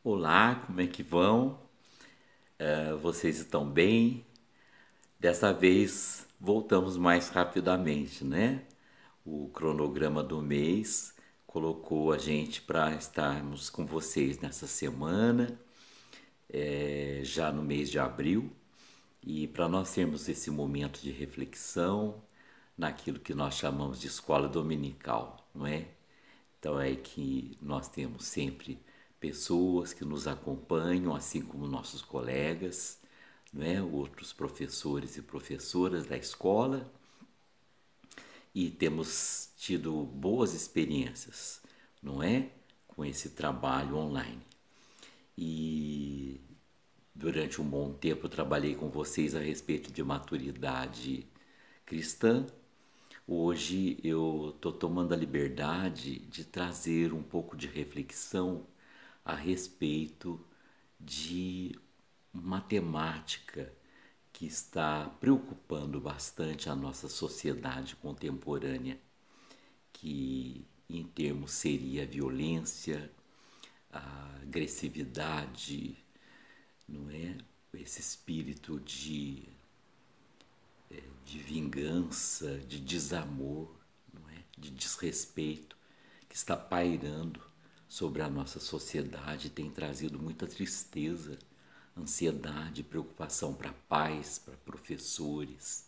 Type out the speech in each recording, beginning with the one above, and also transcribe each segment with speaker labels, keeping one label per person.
Speaker 1: Olá, como é que vão? Vocês estão bem? Dessa vez voltamos mais rapidamente, né? O cronograma do mês colocou a gente para estarmos com vocês nessa semana, já no mês de abril, e para nós termos esse momento de reflexão naquilo que nós chamamos de escola dominical, não é? Então é que nós temos sempre pessoas que nos acompanham, assim como nossos colegas, né? Outros professores e professoras da escola, e temos tido boas experiências, não é? Com esse trabalho online. E durante um bom tempo eu trabalhei com vocês a respeito de maturidade cristã. Hoje eu estou tomando a liberdade de trazer um pouco de reflexão a respeito de matemática que está preocupando bastante a nossa sociedade contemporânea, que em termos seria a violência, a agressividade, não é? Esse espírito de vingança, de desamor, não é? De desrespeito que está pairando sobre a nossa sociedade, tem trazido muita tristeza, ansiedade, preocupação para pais, para professores,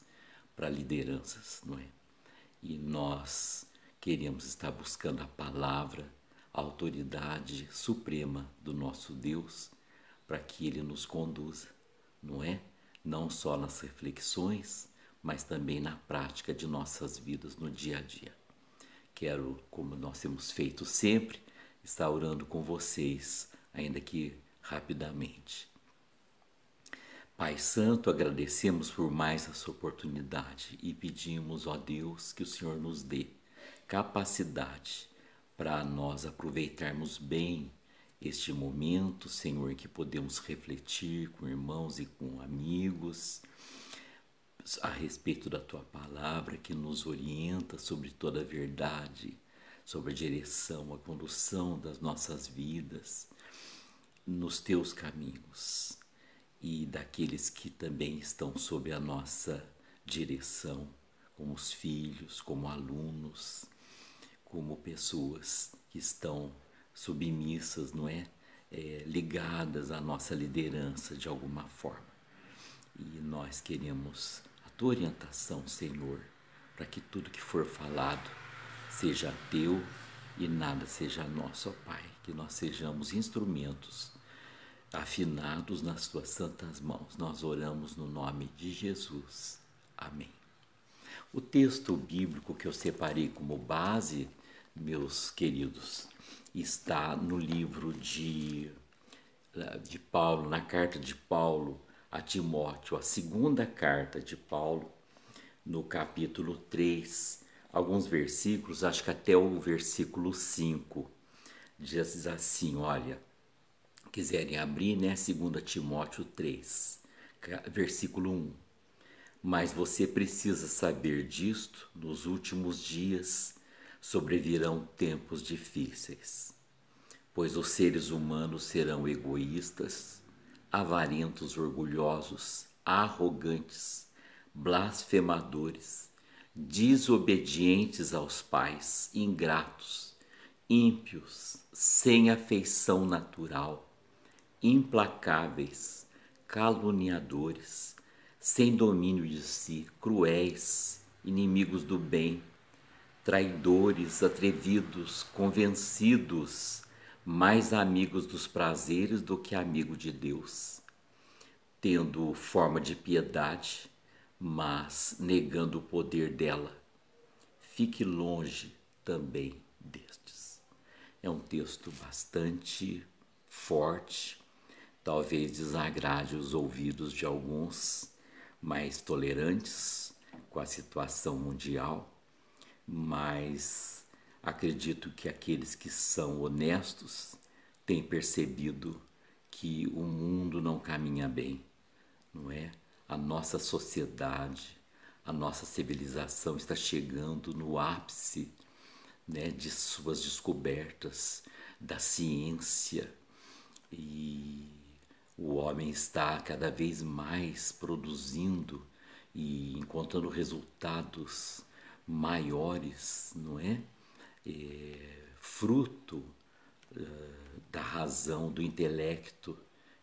Speaker 1: para lideranças, não é? E nós queremos estar buscando a palavra, a autoridade suprema do nosso Deus, para que Ele nos conduza, não é? Não só nas reflexões, mas também na prática de nossas vidas no dia a dia. Quero, como nós temos feito sempre, estar orando com vocês, ainda que rapidamente. Pai Santo, agradecemos por mais essa oportunidade e pedimos, ó Deus, que o Senhor nos dê capacidade para nós aproveitarmos bem este momento, Senhor, em que podemos refletir com irmãos e com amigos a respeito da Tua palavra que nos orienta sobre toda a verdade, sobre a direção, a condução das nossas vidas nos Teus caminhos e daqueles que também estão sob a nossa direção, como os filhos, como alunos, como pessoas que estão submissas, não é? Ligadas à nossa liderança de alguma forma. E nós queremos a tua orientação, Senhor, para que tudo que for falado seja teu e nada seja nosso, ó Pai. Que nós sejamos instrumentos afinados nas tuas santas mãos. Nós oramos no nome de Jesus. Amém. O texto bíblico que eu separei como base, meus queridos, está no livro de Paulo, na carta de Paulo a Timóteo, a segunda carta de Paulo, no capítulo 3, alguns versículos, acho que até o versículo 5, diz assim, olha, quiserem abrir, né, 2 Timóteo 3, versículo 1. Mas você precisa saber disto, nos últimos dias sobrevirão tempos difíceis, pois os seres humanos serão egoístas, avarentos, orgulhosos, arrogantes, blasfemadores, desobedientes aos pais, ingratos, ímpios, sem afeição natural, implacáveis, caluniadores, sem domínio de si, cruéis, inimigos do bem, traidores, atrevidos, convencidos, mais amigos dos prazeres do que amigo de Deus, tendo forma de piedade, mas negando o poder dela. Fique longe também destes. É um texto bastante forte, talvez desagrade os ouvidos de alguns mais tolerantes com a situação mundial, mas acredito que aqueles que são honestos têm percebido que o mundo não caminha bem, não é? A nossa sociedade, a nossa civilização está chegando no ápice, né, de suas descobertas, da ciência, e o homem está cada vez mais produzindo e encontrando resultados maiores, não é? Fruto da razão, do intelecto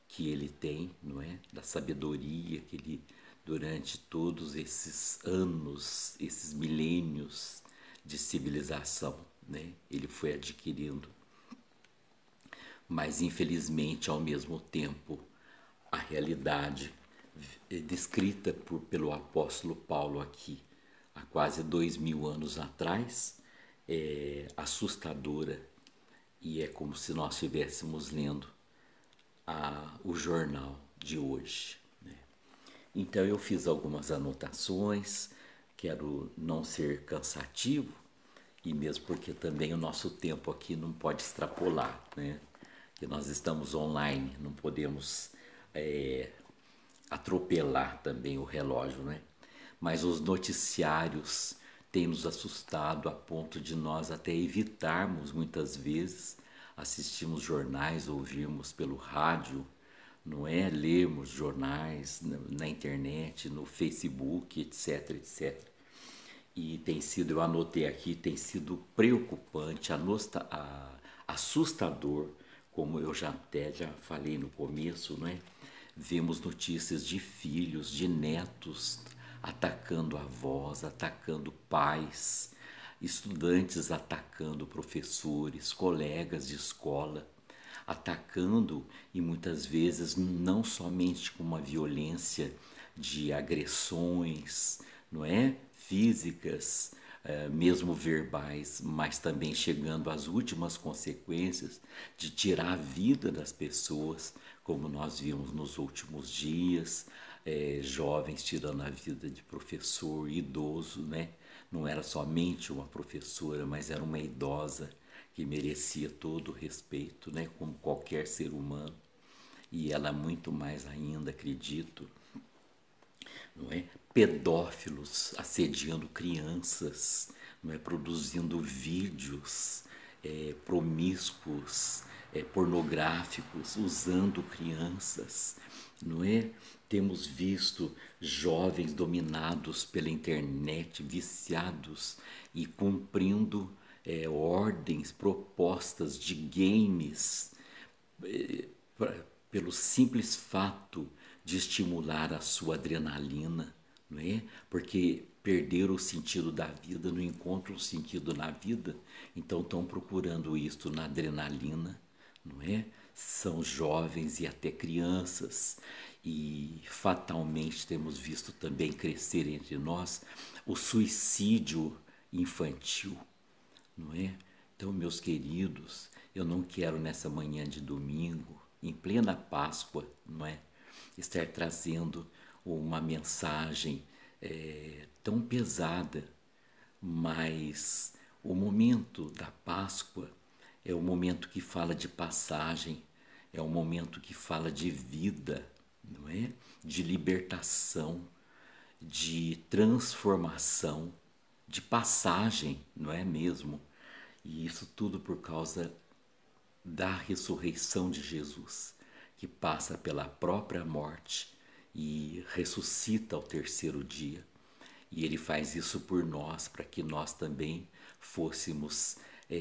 Speaker 1: que ele tem, não é? Da sabedoria que ele, durante todos esses anos, esses milênios de civilização, né? Ele foi adquirindo. Mas, infelizmente, ao mesmo tempo, a realidade descrita pelo apóstolo Paulo aqui, há quase 2000 anos atrás, é assustadora e é como se nós estivéssemos lendo o jornal de hoje. Né? Então eu fiz algumas anotações, quero não ser cansativo e mesmo porque também o nosso tempo aqui não pode extrapolar, né? Que nós estamos online, não podemos atropelar também o relógio, né? Mas os noticiários têm nos assustado a ponto de nós até evitarmos muitas vezes assistirmos jornais, ouvirmos pelo rádio, não é? Lermos jornais na internet, no Facebook, etc, etc. E tem sido, eu anotei aqui, tem sido preocupante, assustador, como eu já falei no começo, não é? Vemos notícias de filhos, de netos atacando avós, atacando pais, estudantes atacando professores, colegas de escola, atacando e muitas vezes não somente com uma violência de agressões, não é? Físicas, mesmo verbais, mas também chegando às últimas consequências de tirar a vida das pessoas, como nós vimos nos últimos dias, jovens tirando a vida de professor, idoso, né? Não era somente uma professora, mas era uma idosa que merecia todo o respeito, né? Como qualquer ser humano. E ela muito mais ainda, acredito, não é? Pedófilos assediando crianças, não é? Produzindo vídeos promíscuos, pornográficos, usando crianças, não é? Temos visto jovens dominados pela internet, viciados e cumprindo ordens, propostas de games pelo simples fato de estimular a sua adrenalina, não é? Porque perderam o sentido da vida, não encontram o sentido na vida, então estão procurando isto na adrenalina, não é? São jovens e até crianças e fatalmente temos visto também crescer entre nós o suicídio infantil, não é? Então, meus queridos, eu não quero nessa manhã de domingo, em plena Páscoa, não é? Estar trazendo uma mensagem tão pesada, mas o momento da Páscoa é o momento que fala de passagem, é o momento que fala de vida, não é? De libertação, de transformação, de passagem, não é mesmo? E isso tudo por causa da ressurreição de Jesus, que passa pela própria morte e ressuscita ao terceiro dia. E ele faz isso por nós, para que nós também fôssemos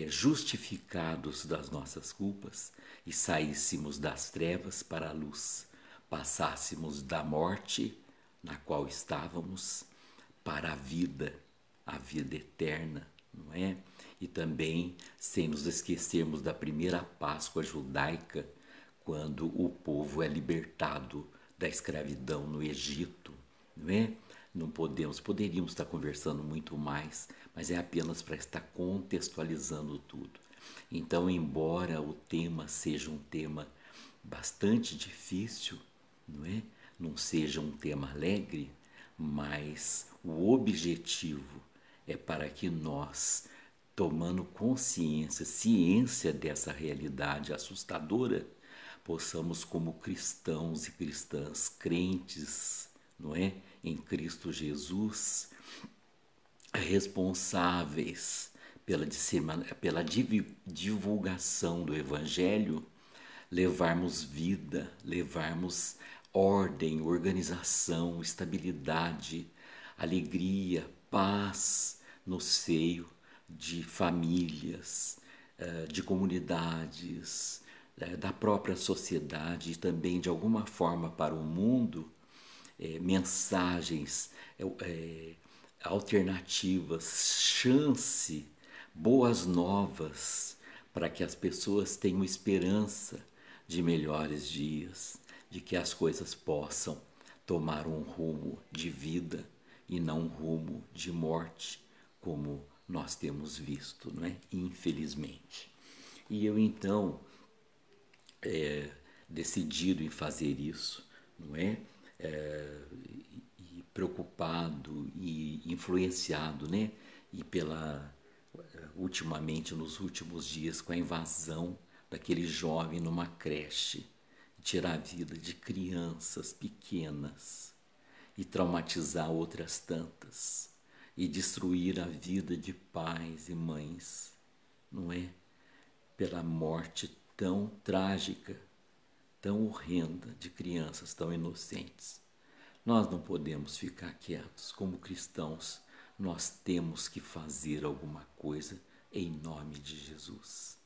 Speaker 1: justificados das nossas culpas e saíssemos das trevas para a luz, passássemos da morte na qual estávamos para a vida eterna, não é? E também sem nos esquecermos da primeira Páscoa judaica, quando o povo é libertado da escravidão no Egito, não é? Não poderíamos estar conversando muito mais, mas é apenas para estar contextualizando tudo. Então, embora o tema seja um tema bastante difícil, não é? Não seja um tema alegre, mas o objetivo é para que nós, tomando consciência, ciência dessa realidade assustadora, possamos, como cristãos e cristãs, crentes, não é? Em Cristo Jesus, responsáveis pela divulgação do Evangelho, levarmos vida, levarmos ordem, organização, estabilidade, alegria, paz no seio de famílias, de comunidades, da própria sociedade e também de alguma forma para o mundo, mensagens, alternativas, chance, boas novas para que as pessoas tenham esperança de melhores dias, de que as coisas possam tomar um rumo de vida e não um rumo de morte, como nós temos visto, não é? Infelizmente. E eu então, decidido em fazer isso, não é? E preocupado e influenciado, né? E ultimamente, nos últimos dias, com a invasão daquele jovem numa creche, tirar a vida de crianças pequenas e traumatizar outras tantas e destruir a vida de pais e mães, não é? Pela morte tão trágica, tão horrenda de crianças tão inocentes. Nós não podemos ficar quietos. Como cristãos, nós temos que fazer alguma coisa em nome de Jesus.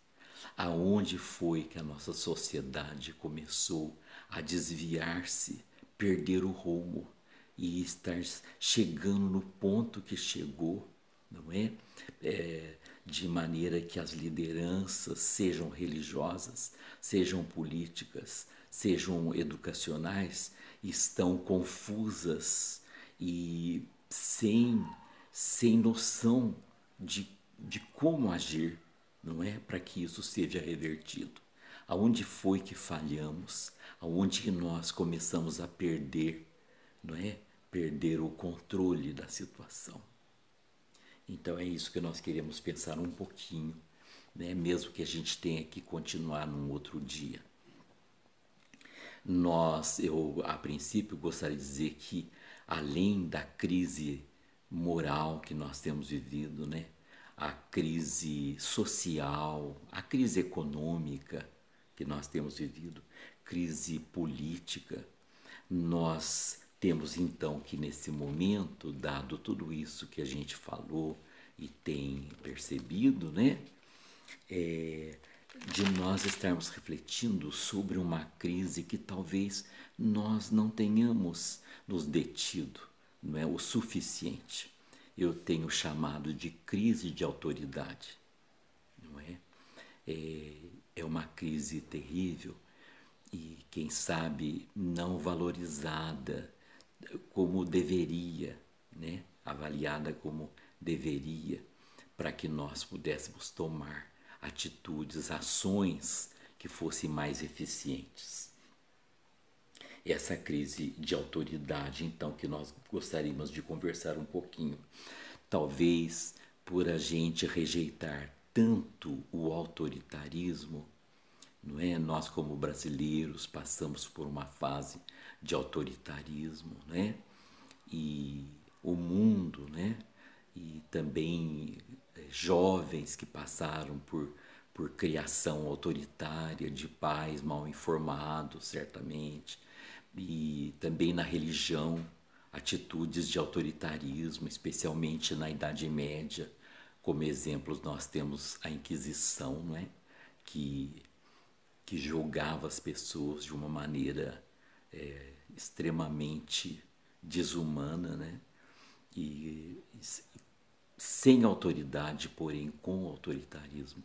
Speaker 1: Aonde foi que a nossa sociedade começou a desviar-se, perder o rumo e estar chegando no ponto que chegou, não é? De maneira que as lideranças, sejam religiosas, sejam políticas, sejam educacionais, estão confusas e sem noção de como agir, não é? Para que isso seja revertido. Aonde foi que falhamos? Aonde que nós começamos a perder, não é? Perder o controle da situação. Então é isso que nós queremos pensar um pouquinho, né? Mesmo que a gente tenha que continuar num outro dia. Eu a princípio gostaria de dizer que além da crise moral que nós temos vivido, né? A crise social, a crise econômica que nós temos vivido, crise política, nós temos então que nesse momento, dado tudo isso que a gente falou e tem percebido, né? De nós estarmos refletindo sobre uma crise que talvez nós não tenhamos nos detido, não é o suficiente. Eu tenho chamado de crise de autoridade, não é? É uma crise terrível e, quem sabe, não valorizada como deveria, né? Avaliada como deveria, para que nós pudéssemos tomar atitudes, ações que fossem mais eficientes. Essa crise de autoridade, então, que nós gostaríamos de conversar um pouquinho. Talvez por a gente rejeitar tanto o autoritarismo, não é? Nós, como brasileiros, passamos por uma fase de autoritarismo, né? E o mundo, né? E também jovens que passaram por criação autoritária de pais mal informados, certamente, e também na religião, atitudes de autoritarismo, especialmente na Idade Média. Como exemplos, nós temos a Inquisição, não é? Que julgava as pessoas de uma maneira extremamente desumana, né? E sem autoridade, porém com autoritarismo.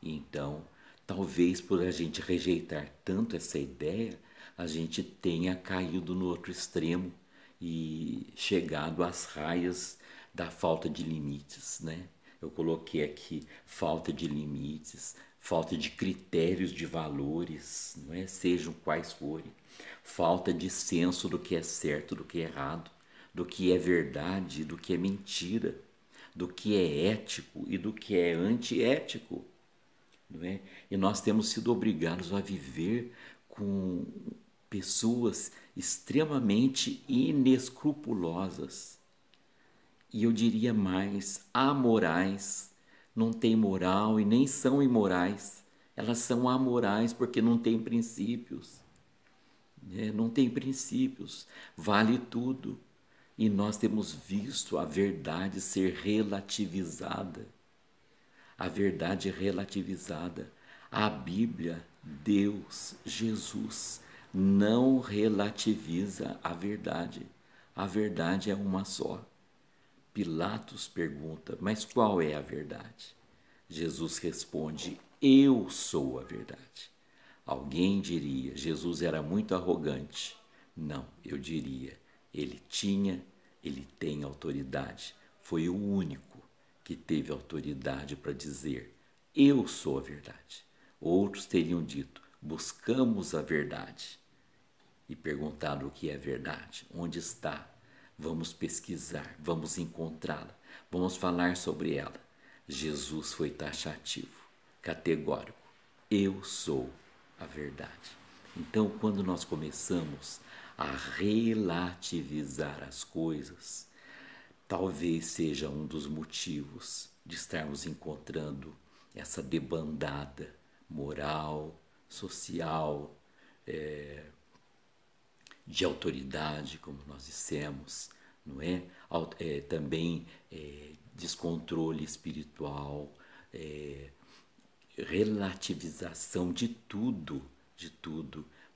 Speaker 1: Então, talvez por a gente rejeitar tanto essa ideia, a gente tenha caído no outro extremo e chegado às raias da falta de limites, né? Eu coloquei aqui falta de limites, falta de critérios de valores, não é? Sejam quais forem, falta de senso do que é certo, do que é errado, do que é verdade, do que é mentira, do que é ético e do que é antiético, não é? E nós temos sido obrigados a viver com pessoas extremamente inescrupulosas e eu diria mais, amorais, não têm moral e nem são imorais, Elas são amorais porque não têm princípios, né? Não tem princípios, vale tudo. E nós temos visto a verdade ser relativizada. A verdade é relativizada. A Bíblia, Deus, Jesus, não relativiza a verdade. A verdade é uma só. Pilatos pergunta, mas qual é a verdade? Jesus responde, eu sou a verdade. Alguém diria, Jesus era muito arrogante. Não, eu diria, ele tem autoridade. Foi o único que teve autoridade para dizer, eu sou a verdade. Outros teriam dito, buscamos a verdade. E perguntado o que é verdade, onde está? Vamos pesquisar, vamos encontrá-la, vamos falar sobre ela. Jesus foi taxativo, categórico. Eu sou a verdade. Então, quando nós começamos a relativizar as coisas, talvez seja um dos motivos de estarmos encontrando essa debandada moral, social, de autoridade, como nós dissemos, não é? Também descontrole espiritual, relativização de tudo,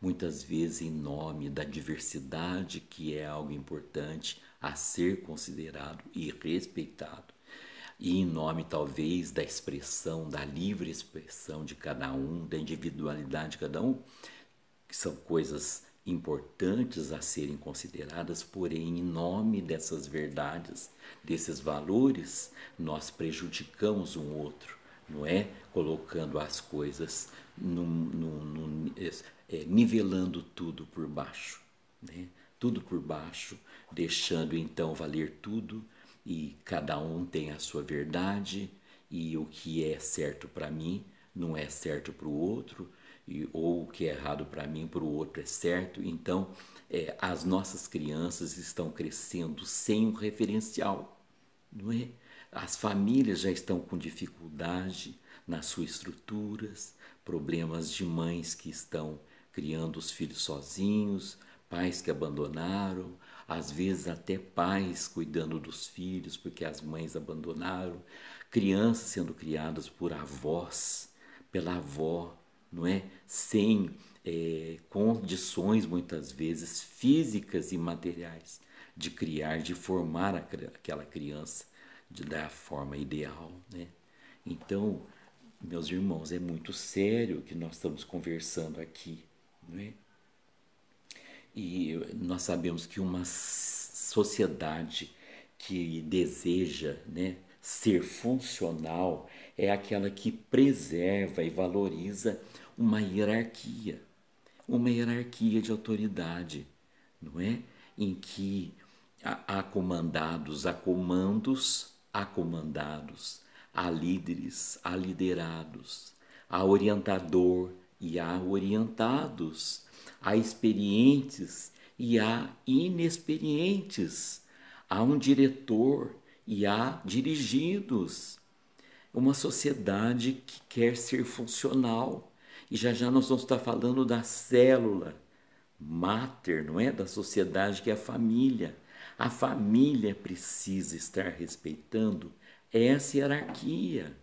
Speaker 1: muitas vezes em nome da diversidade, que é algo importante a ser considerado e respeitado, e em nome talvez da expressão, da livre expressão de cada um, da individualidade de cada um, que são coisas importantes a serem consideradas, porém, em nome dessas verdades, desses valores, nós prejudicamos um outro, não é? Colocando as coisas, nivelando tudo por baixo, né? Tudo por baixo, deixando então valer tudo e cada um tem a sua verdade e o que é certo para mim não é certo para o outro, ou o que é errado para mim, para o outro é certo. Então, as nossas crianças estão crescendo sem um referencial, não é? As famílias já estão com dificuldade nas suas estruturas, problemas de mães que estão criando os filhos sozinhos, pais que abandonaram, às vezes até pais cuidando dos filhos porque as mães abandonaram, crianças sendo criadas por avós, pela avó, não é? Sem condições muitas vezes físicas e materiais de criar, de formar aquela criança da forma ideal, né? Então, meus irmãos, é muito sério o que nós estamos conversando aqui, não é? E nós sabemos que uma sociedade que deseja, né, ser funcional é aquela que preserva e valoriza uma hierarquia de autoridade, não é? Em que há comandados, há comandos, há comandados, há líderes, há liderados, há orientador e há orientados, há experientes e há inexperientes, há um diretor e há dirigidos. Uma sociedade que quer ser funcional. E já já nós vamos estar falando da célula máter, não é? Da sociedade que é a família. A família precisa estar respeitando essa hierarquia,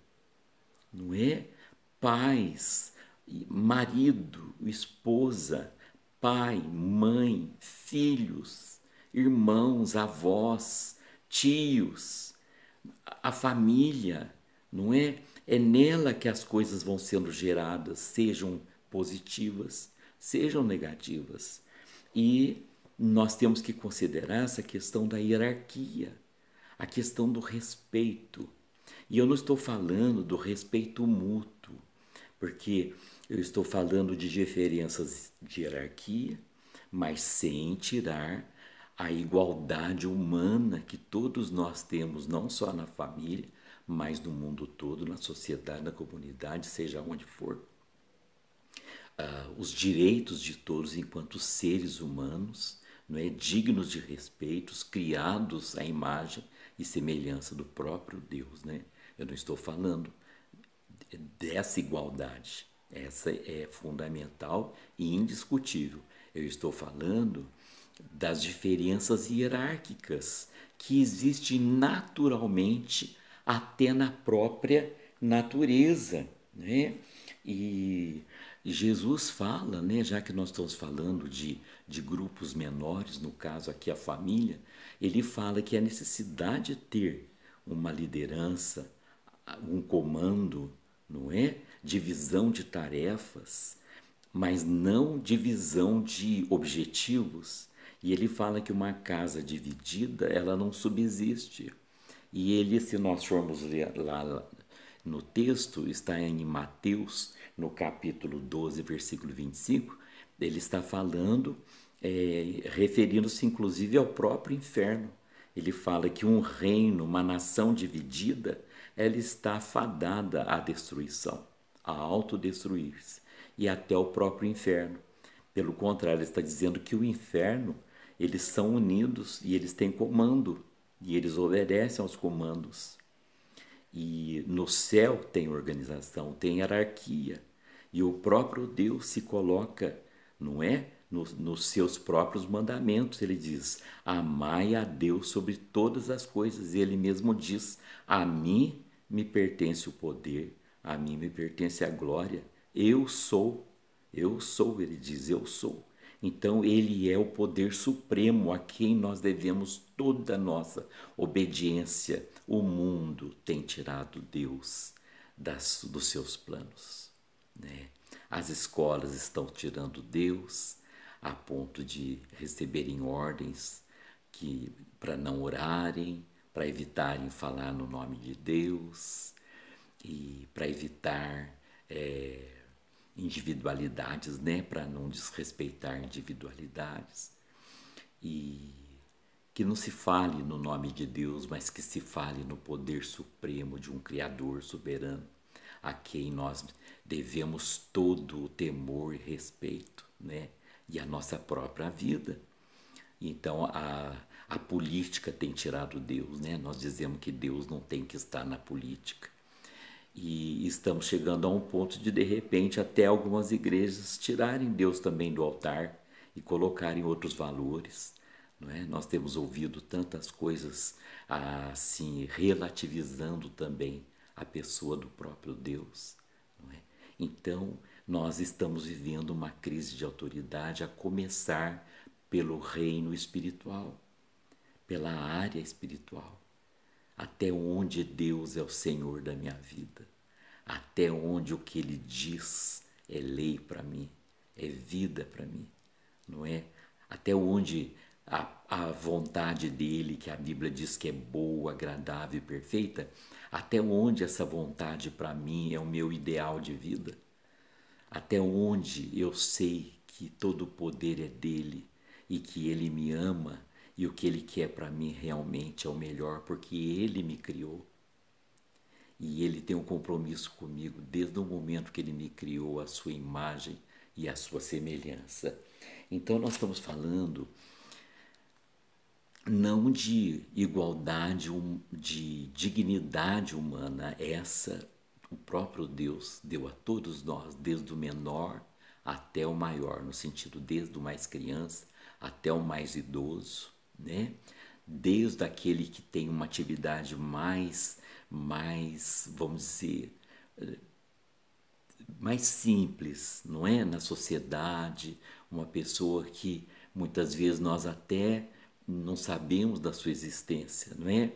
Speaker 1: não é? Pais, marido, esposa, pai, mãe, filhos, irmãos, avós, tios, a família, não é? É nela que as coisas vão sendo geradas, sejam positivas, sejam negativas. E nós temos que considerar essa questão da hierarquia, a questão do respeito. E eu não estou falando do respeito mútuo, porque eu estou falando de diferenças de hierarquia, mas sem tirar a igualdade humana que todos nós temos, não só na família, mas no mundo todo, na sociedade, na comunidade, seja onde for. Os direitos de todos enquanto seres humanos, não é, dignos de respeitos, criados à imagem e semelhança do próprio Deus, né? Eu não estou falando dessa igualdade, Essa é fundamental e indiscutível. Eu estou falando das diferenças hierárquicas que existem naturalmente até na própria natureza, né? E Jesus fala, né, já que nós estamos falando de grupos menores, no caso aqui a família, ele fala que a necessidade de ter uma liderança, um comando, não é? Divisão de tarefas, mas não divisão de objetivos. E ele fala que uma casa dividida, ela não subsiste. E ele, se nós formos ler lá no texto, está em Mateus, no capítulo 12, versículo 25, ele está falando, referindo-se inclusive ao próprio inferno. Ele fala que um reino, uma nação dividida, ela está fadada à destruição, a autodestruir-se e até o próprio inferno. Pelo contrário, ele está dizendo que o inferno, eles são unidos e eles têm comando e eles obedecem aos comandos. E no céu tem organização, tem hierarquia. E o próprio Deus se coloca, não é? Nos seus próprios mandamentos. Ele diz: amai a Deus sobre todas as coisas. E ele mesmo diz: a mim me pertence o poder, a mim me pertence a glória. Eu sou, ele diz, eu sou. Então, ele é o poder supremo a quem nós devemos toda a nossa obediência. O mundo tem tirado Deus dos seus planos, né? As escolas estão tirando Deus a ponto de receberem ordens que para não orarem, para evitarem falar no nome de Deus e para evitar individualidades, né, para não desrespeitar individualidades, e que não se fale no nome de Deus, mas que se fale no poder supremo de um Criador soberano, a quem nós devemos todo o temor e respeito, né, e a nossa própria vida. Então a política tem tirado Deus, né? Nós dizemos que Deus não tem que estar na política. E estamos chegando a um ponto de repente, até algumas igrejas tirarem Deus também do altar e colocarem outros valores. Não é? Nós temos ouvido tantas coisas assim, relativizando também a pessoa do próprio Deus. Não é? Então, nós estamos vivendo uma crise de autoridade, a começar pelo reino espiritual, pela área espiritual. Até onde Deus é o Senhor da minha vida, até onde o que Ele diz é lei para mim, é vida para mim, não é? Até onde a vontade dEle, que a Bíblia diz que é boa, agradável e perfeita, até onde essa vontade para mim é o meu ideal de vida, até onde eu sei que todo o poder é dEle e que Ele me ama e o que Ele quer para mim realmente é o melhor, porque Ele me criou. E Ele tem um compromisso comigo desde o momento que Ele me criou, a sua imagem e a sua semelhança. Então nós estamos falando não de igualdade, de dignidade humana. Essa o próprio Deus deu a todos nós, desde o menor até o maior, no sentido desde o mais criança até o mais idoso, né? Desde aquele que tem uma atividade mais, vamos dizer, mais simples, não é? Na sociedade, uma pessoa que muitas vezes nós até não sabemos da sua existência, não é?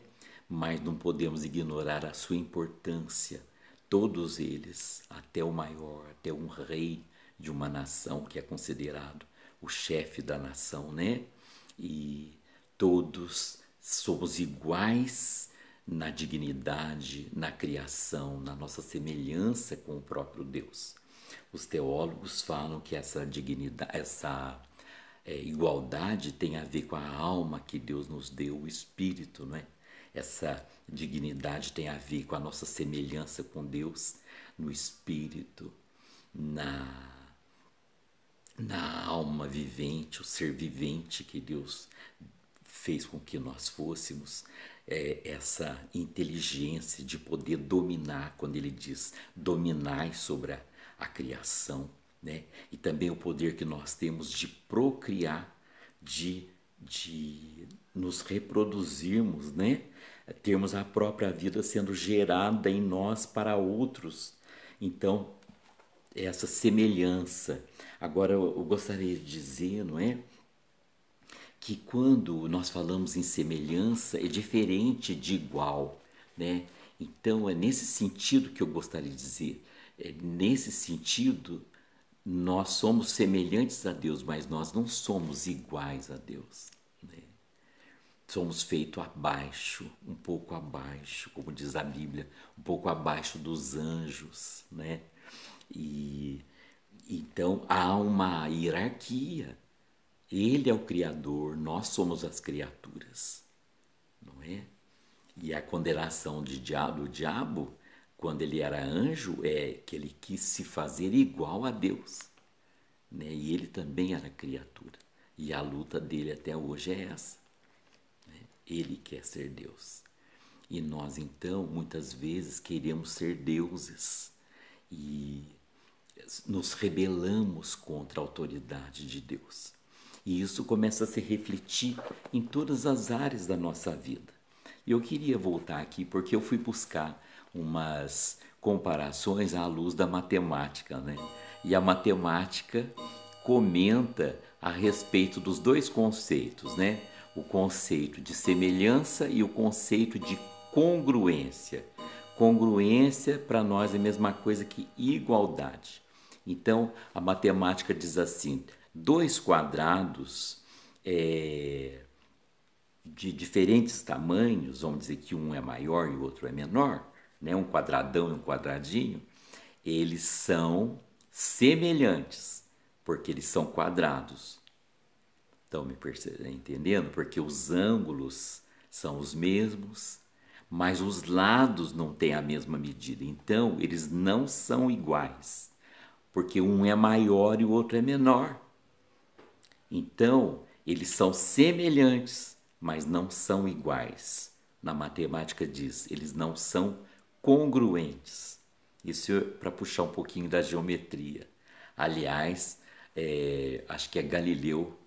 Speaker 1: Mas não podemos ignorar a sua importância. Todos eles, até o maior, até um rei de uma nação que é considerado o chefe da nação, né? E todos somos iguais na dignidade, na criação, na nossa semelhança com o próprio Deus. Os teólogos falam que essa dignidade, essa igualdade tem a ver com a alma que Deus nos deu, o espírito, não é? Essa dignidade tem a ver com a nossa semelhança com Deus no espírito, na alma vivente, o ser vivente que Deus fez com que nós fôssemos, essa inteligência de poder dominar, quando ele diz dominai sobre a criação, né? E também o poder que nós temos de procriar, de nos reproduzirmos, né? Termos a própria vida sendo gerada em nós para outros. Então, essa semelhança. Agora, eu gostaria de dizer, não é? Que quando nós falamos em semelhança é diferente de igual, né? Então é nesse sentido que eu gostaria de dizer. É nesse sentido nós somos semelhantes a Deus, mas nós não somos iguais a Deus, né? Somos feitos abaixo, um pouco abaixo, como diz a Bíblia, um pouco abaixo dos anjos, né? E então há uma hierarquia. Ele é o Criador, nós somos as criaturas, não é? E a condenação do diabo, quando ele era anjo, é que ele quis se fazer igual a Deus, né? E ele também era criatura. E a luta dele até hoje é essa, né? Ele quer ser Deus. E nós, então, muitas vezes queremos ser deuses e nos rebelamos contra a autoridade de Deus. E isso começa a se refletir em todas as áreas da nossa vida. E eu queria voltar aqui porque eu fui buscar umas comparações à luz da matemática, né? E a matemática comenta a respeito dos dois conceitos, né? O conceito de semelhança e o conceito de congruência. Congruência para nós é a mesma coisa que igualdade. Então, a matemática diz assim: dois quadrados de diferentes tamanhos, vamos dizer que um é maior e o outro é menor, né? Um quadradão e um quadradinho, eles são semelhantes, porque eles são quadrados. Estão me entendendo? Porque os ângulos são os mesmos, mas os lados não têm a mesma medida. Então, eles não são iguais, porque um é maior e o outro é menor. Então, eles são semelhantes, mas não são iguais. Na matemática diz, eles não são congruentes. Isso é para puxar um pouquinho da geometria. Aliás, acho que é Galileu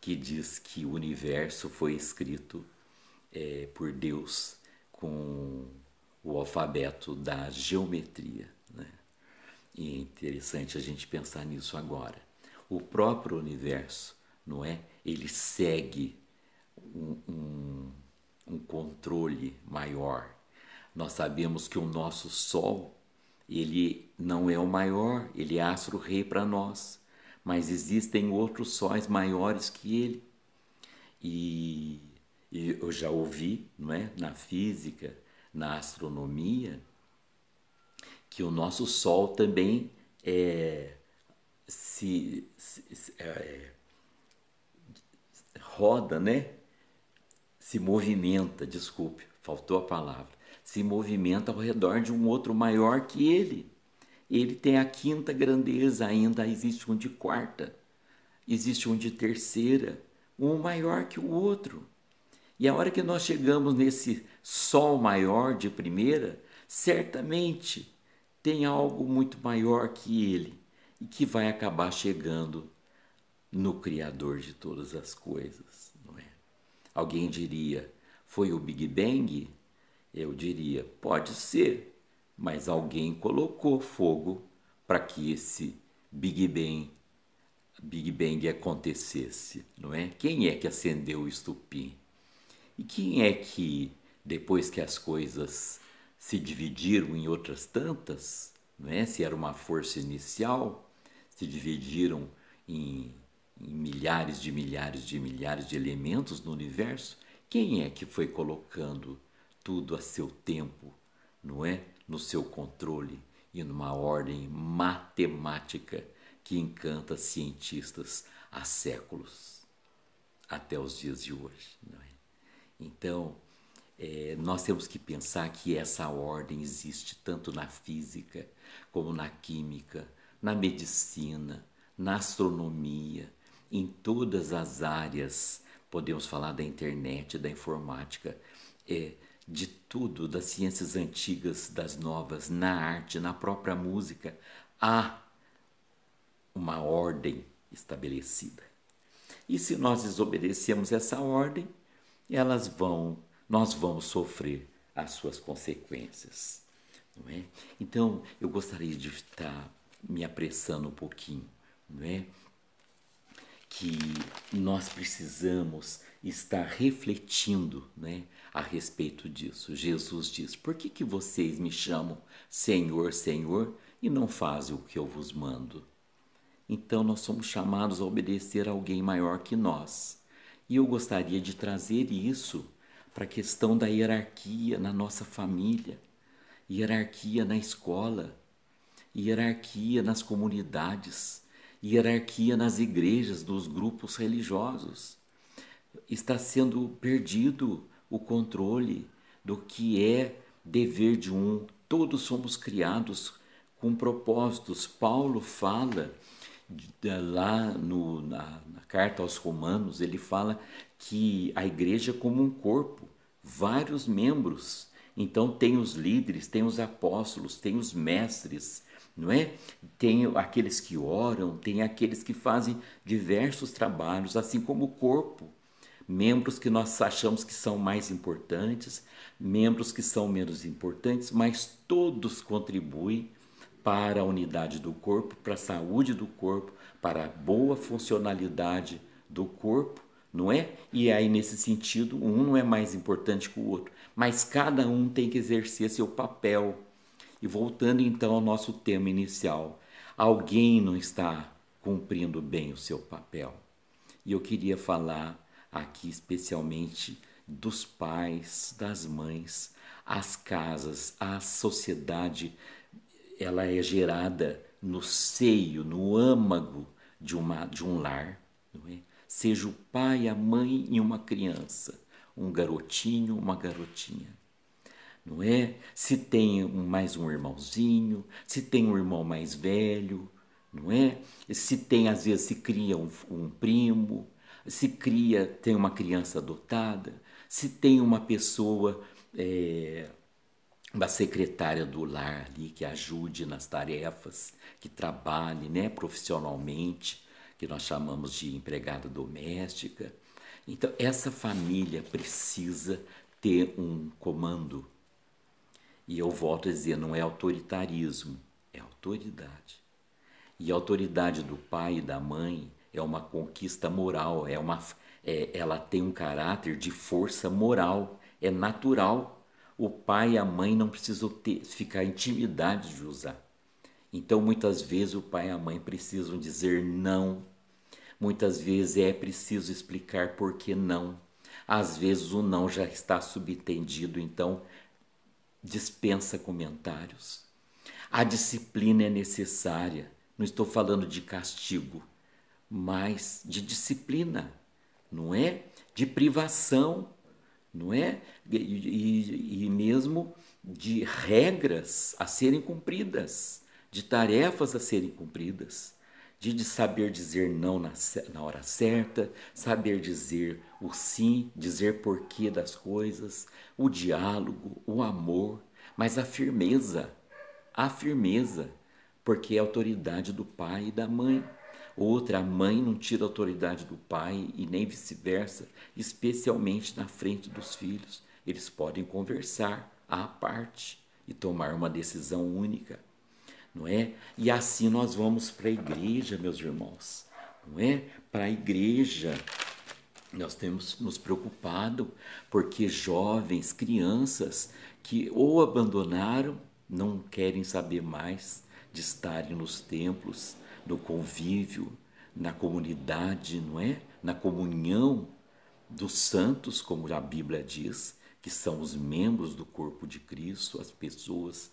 Speaker 1: que diz que o universo foi escrito por Deus com o alfabeto da geometria, né? E é interessante a gente pensar nisso agora. O próprio universo, não é? Ele segue um controle maior. Nós sabemos que o nosso Sol, ele não é o maior, ele é astro-rei para nós, mas existem outros sóis maiores que ele. E eu já ouvi, não é? Na física, na astronomia, que o nosso Sol também roda, né? Se movimenta, desculpe, faltou a palavra, se movimenta ao redor de um outro maior que ele. Ele tem a quinta grandeza, ainda existe um de quarta, existe um de terceira, um maior que o outro. E a hora que nós chegamos nesse sol maior de primeira, certamente tem algo muito maior que ele e que vai acabar chegando no Criador de todas as coisas, não é? Alguém diria, foi o Big Bang? Eu diria, pode ser, mas alguém colocou fogo para que esse Big Bang acontecesse, não é? Quem é que acendeu o estupim? E quem é que, depois que as coisas se dividiram em outras tantas, não é? Se era uma força inicial, se dividiram em milhares de milhares de milhares de elementos no universo, quem é que foi colocando tudo a seu tempo, não é? No seu controle e numa ordem matemática que encanta cientistas há séculos, até os dias de hoje, não é? Então, nós temos que pensar que essa ordem existe tanto na física, como na química, na medicina, na astronomia, em todas as áreas. Podemos falar da internet, da informática, de tudo, das ciências antigas, das novas, na arte, na própria música. Há uma ordem estabelecida. E se nós desobedecemos essa ordem, nós vamos sofrer as suas consequências, não é? Então, eu gostaria de estar me apressando um pouquinho, não é? Que nós precisamos estar refletindo, né, a respeito disso. Jesus diz: por que vocês me chamam Senhor, Senhor, e não fazem o que eu vos mando? Então nós somos chamados a obedecer a alguém maior que nós. E eu gostaria de trazer isso para a questão da hierarquia na nossa família, hierarquia na escola, hierarquia nas comunidades, hierarquia nas igrejas, dos grupos religiosos. Está sendo perdido o controle do que é dever de um. Todos somos criados com propósitos. Paulo fala lá na carta aos Romanos, ele fala que a igreja é como um corpo, vários membros. Então tem os líderes, tem os apóstolos, tem os mestres, não é? Tem aqueles que oram, tem aqueles que fazem diversos trabalhos, assim como o corpo. Membros que nós achamos que são mais importantes, membros que são menos importantes, mas todos contribuem para a unidade do corpo, para a saúde do corpo, para a boa funcionalidade do corpo, não é? E aí, nesse sentido, um não é mais importante que o outro, mas cada um tem que exercer seu papel. E voltando então ao nosso tema inicial, alguém não está cumprindo bem o seu papel. E eu queria falar aqui especialmente dos pais, das mães, as casas, a sociedade. Ela é gerada no seio, no âmago de um lar, não é? Seja o pai, a mãe e uma criança, um garotinho, uma garotinha, não é? Se tem mais um irmãozinho, se tem um irmão mais velho, não é? Se tem, às vezes, se cria um primo, se cria, tem uma criança adotada, se tem uma pessoa, uma secretária do lar ali que ajude nas tarefas, que trabalhe, né, profissionalmente, que nós chamamos de empregada doméstica. Então, essa família precisa ter um comando. E eu volto a dizer, não é autoritarismo, é autoridade. E a autoridade do pai e da mãe é uma conquista moral, ela tem um caráter de força moral, é natural. O pai e a mãe não precisam ficar intimidados de usar. Então, muitas vezes, o pai e a mãe precisam dizer não. Muitas vezes é preciso explicar por que não. Às vezes o não já está subentendido, então dispensa comentários. A disciplina é necessária. Não estou falando de castigo, mas de disciplina, não é? De privação, não é? E mesmo de regras a serem cumpridas, de tarefas a serem cumpridas, de saber dizer não na hora certa, saber dizer o sim, dizer porquê das coisas, o diálogo, o amor, mas a firmeza, porque é a autoridade do pai e da mãe. Outra, a mãe não tira a autoridade do pai e nem vice-versa, especialmente na frente dos filhos. Eles podem conversar à parte e tomar uma decisão única, não é? E assim nós vamos para a igreja, meus irmãos, não é? Para a igreja nós temos nos preocupado porque jovens, crianças que ou abandonaram, não querem saber mais de estarem nos templos, no convívio, na comunidade, não é? Na comunhão dos santos, como a Bíblia diz, que são os membros do corpo de Cristo, as pessoas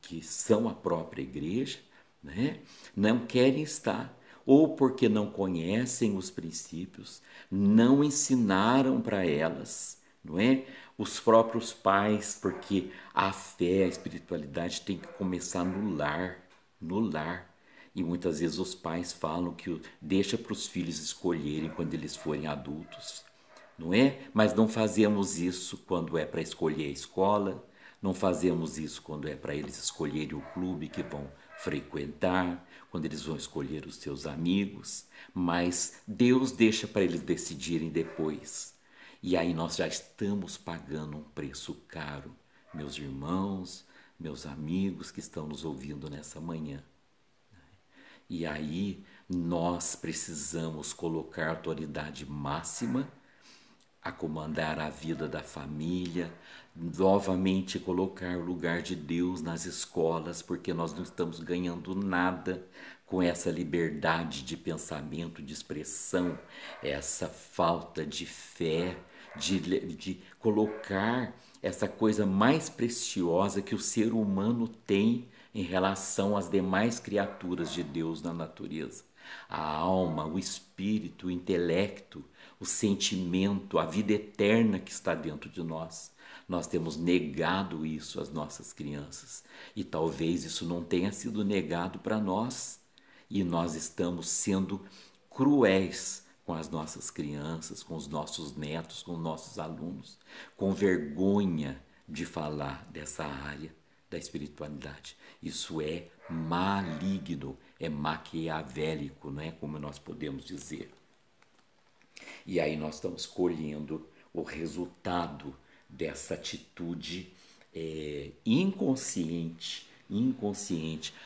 Speaker 1: que são a própria igreja, né? Não querem estar, ou porque não conhecem os princípios, não ensinaram para elas, não é? Os próprios pais, porque a fé, a espiritualidade tem que começar no lar, no lar. E muitas vezes os pais falam que deixa para os filhos escolherem quando eles forem adultos, não é? Mas não fazemos isso quando é para escolher a escola, não fazemos isso quando é para eles escolherem o clube que vão frequentar, quando eles vão escolher os seus amigos, mas Deus deixa para eles decidirem depois. E aí nós já estamos pagando um preço caro, meus irmãos, meus amigos que estão nos ouvindo nessa manhã. E aí nós precisamos colocar autoridade máxima a comandar a vida da família, novamente colocar o lugar de Deus nas escolas, porque nós não estamos ganhando nada com essa liberdade de pensamento, de expressão, essa falta de fé, de colocar essa coisa mais preciosa que o ser humano tem em relação às demais criaturas de Deus na natureza. A alma, o espírito, o intelecto, o sentimento, a vida eterna que está dentro de nós. Nós temos negado isso às nossas crianças e talvez isso não tenha sido negado para nós e nós estamos sendo cruéis com as nossas crianças, com os nossos netos, com os nossos alunos, com vergonha de falar dessa área da espiritualidade. Isso é maligno, é maquiavélico, não é como nós podemos dizer. E aí nós estamos colhendo o resultado dessa atitude inconsciente.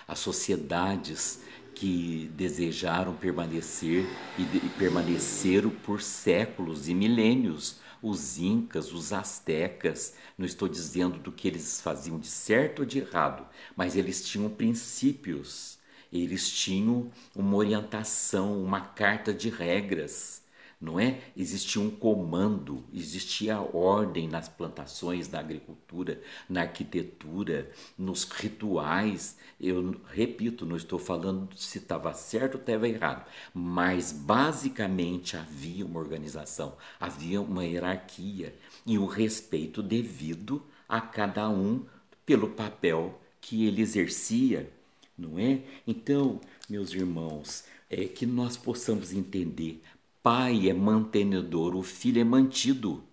Speaker 1: As sociedades que desejaram permanecer e permaneceram por séculos e milênios, os incas, os astecas, não estou dizendo do que eles faziam de certo ou de errado, mas eles tinham princípios, eles tinham uma orientação, uma carta de regras, não é? Existia um comando, existia ordem nas plantações, na agricultura, na arquitetura, nos rituais. Eu repito, não estou falando se estava certo ou estava errado, mas basicamente havia uma organização, havia uma hierarquia e o respeito devido a cada um pelo papel que ele exercia, não é? Então, meus irmãos, é que nós possamos entender. Pai é mantenedor, o filho é mantido,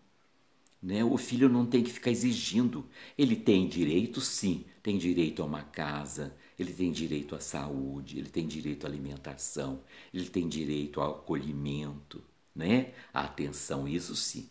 Speaker 1: né? O filho não tem que ficar exigindo. Ele tem direito, sim, tem direito a uma casa, ele tem direito à saúde, ele tem direito à alimentação, ele tem direito ao acolhimento, né? À atenção, isso sim.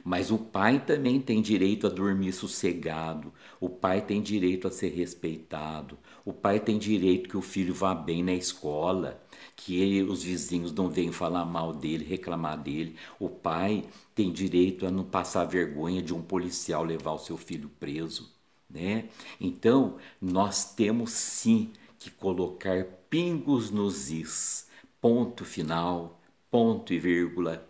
Speaker 1: Mas o pai também tem direito a dormir sossegado, o pai tem direito a ser respeitado, o pai tem direito que o filho vá bem na escola, que os vizinhos não venham falar mal dele, reclamar dele. O pai tem direito a não passar vergonha de um policial levar o seu filho preso, né? Então, nós temos sim que colocar pingos nos is, ponto final, ponto e vírgula,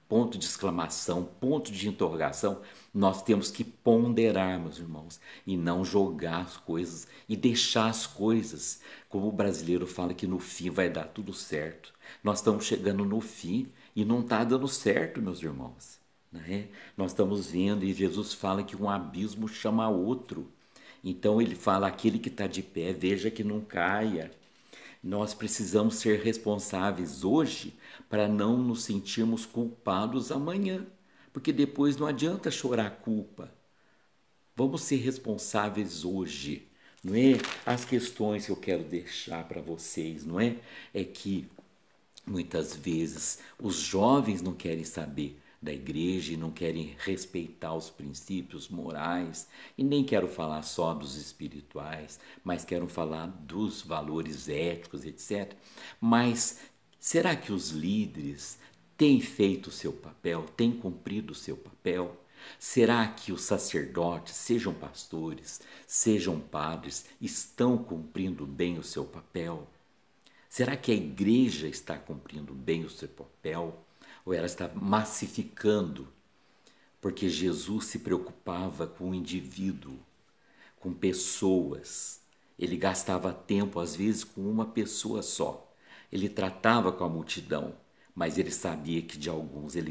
Speaker 1: ponto de exclamação, ponto de interrogação. Nós temos que ponderar, meus irmãos, e não jogar as coisas e deixar as coisas, como o brasileiro fala que no fim vai dar tudo certo. Nós estamos chegando no fim e não está dando certo, meus irmãos, né? Nós estamos vendo e Jesus fala que um abismo chama outro. Então ele fala, aquele que está de pé, veja que não caia. Nós precisamos ser responsáveis hoje para não nos sentirmos culpados amanhã, porque depois não adianta chorar a culpa. Vamos ser responsáveis hoje, não é? As questões que eu quero deixar para vocês, não é? É que muitas vezes os jovens não querem saber da igreja e não querem respeitar os princípios morais, e nem quero falar só dos espirituais, mas quero falar dos valores éticos, etc. Mas será que os líderes têm feito o seu papel, têm cumprido o seu papel? Será que os sacerdotes, sejam pastores, sejam padres, estão cumprindo bem o seu papel? Será que a igreja está cumprindo bem o seu papel? Ou ela está massificando? Porque Jesus se preocupava com o indivíduo, com pessoas. Ele gastava tempo, às vezes, com uma pessoa só. Ele tratava com a multidão, mas ele sabia que de alguns ele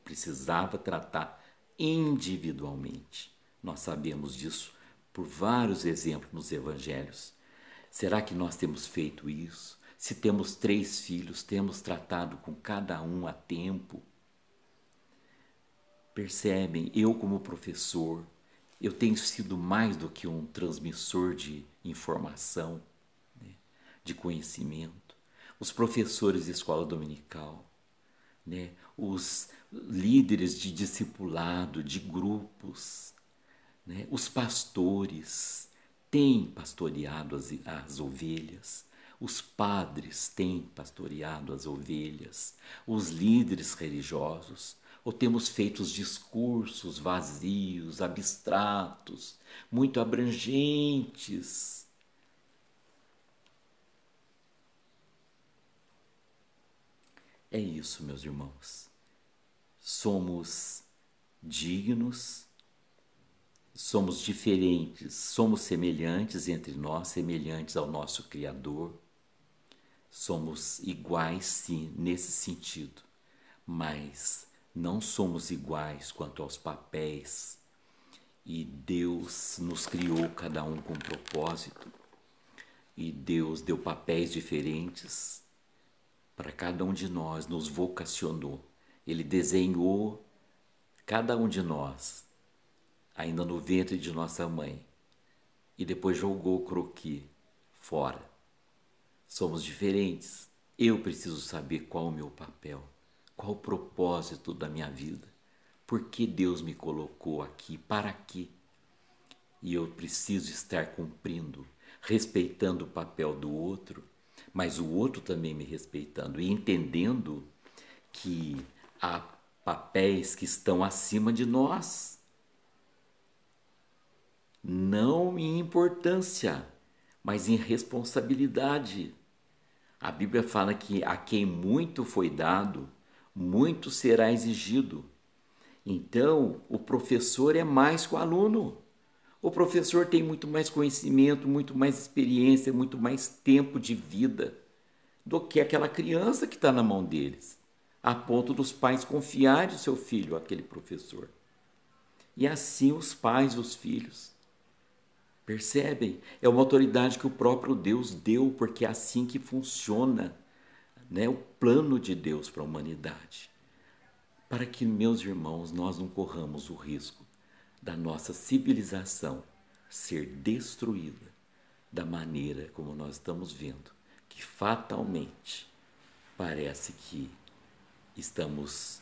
Speaker 1: precisava tratar individualmente. Nós sabemos disso por vários exemplos nos evangelhos. Será que nós temos feito isso? Se temos 3 filhos, temos tratado com cada um a tempo? Percebem? Eu como professor, Eu tenho sido mais do que um transmissor de informação, né, de conhecimento. Os professores de escola dominical, né, os líderes de discipulado, de grupos, né, os pastores têm pastoreado as ovelhas, os padres têm pastoreado as ovelhas, os líderes religiosos, ou temos feito os discursos vazios, abstratos, muito abrangentes. É isso, meus irmãos. Somos dignos, somos diferentes, somos semelhantes entre nós, semelhantes ao nosso Criador. Somos iguais, sim, nesse sentido, mas não somos iguais quanto aos papéis. E Deus nos criou cada um com um propósito, e Deus deu papéis diferentes para cada um de nós, nos vocacionou. Ele desenhou cada um de nós, ainda no ventre de nossa mãe, e depois jogou o croquis fora. Somos diferentes. Eu preciso saber qual o meu papel, qual o propósito da minha vida, por que Deus me colocou aqui, para quê? E eu preciso estar cumprindo, respeitando o papel do outro, mas o outro também me respeitando e entendendo que há papéis que estão acima de nós, não em importância, mas em responsabilidade. A Bíblia fala que a quem muito foi dado, muito será exigido. Então, o professor é mais que o aluno. O professor tem muito mais conhecimento, muito mais experiência, muito mais tempo de vida do que aquela criança que está na mão deles, a ponto dos pais confiarem o seu filho àquele professor. E assim os pais, os filhos. Percebem? É uma autoridade que o próprio Deus deu, porque é assim que funciona, né, o plano de Deus para a humanidade. Para que, meus irmãos, nós não corramos o risco da nossa civilização ser destruída da maneira como nós estamos vendo, que fatalmente parece que estamos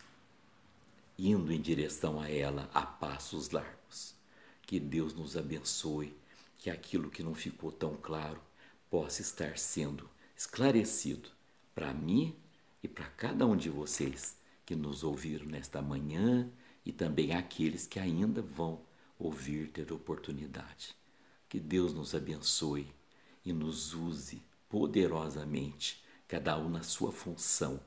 Speaker 1: indo em direção a ela a passos largos. Que Deus nos abençoe, que aquilo que não ficou tão claro possa estar sendo esclarecido para mim e para cada um de vocês que nos ouviram nesta manhã e também aqueles que ainda vão ouvir, ter oportunidade. Que Deus nos abençoe e nos use poderosamente, cada um na sua função,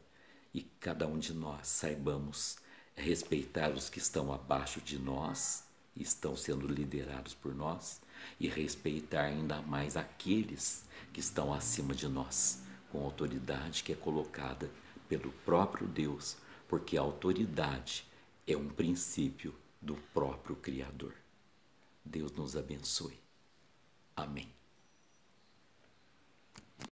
Speaker 1: e cada um de nós saibamos respeitar os que estão abaixo de nós, estão sendo liderados por nós, e respeitar ainda mais aqueles que estão acima de nós, com autoridade que é colocada pelo próprio Deus, porque a autoridade é um princípio do próprio Criador. Deus nos abençoe. Amém.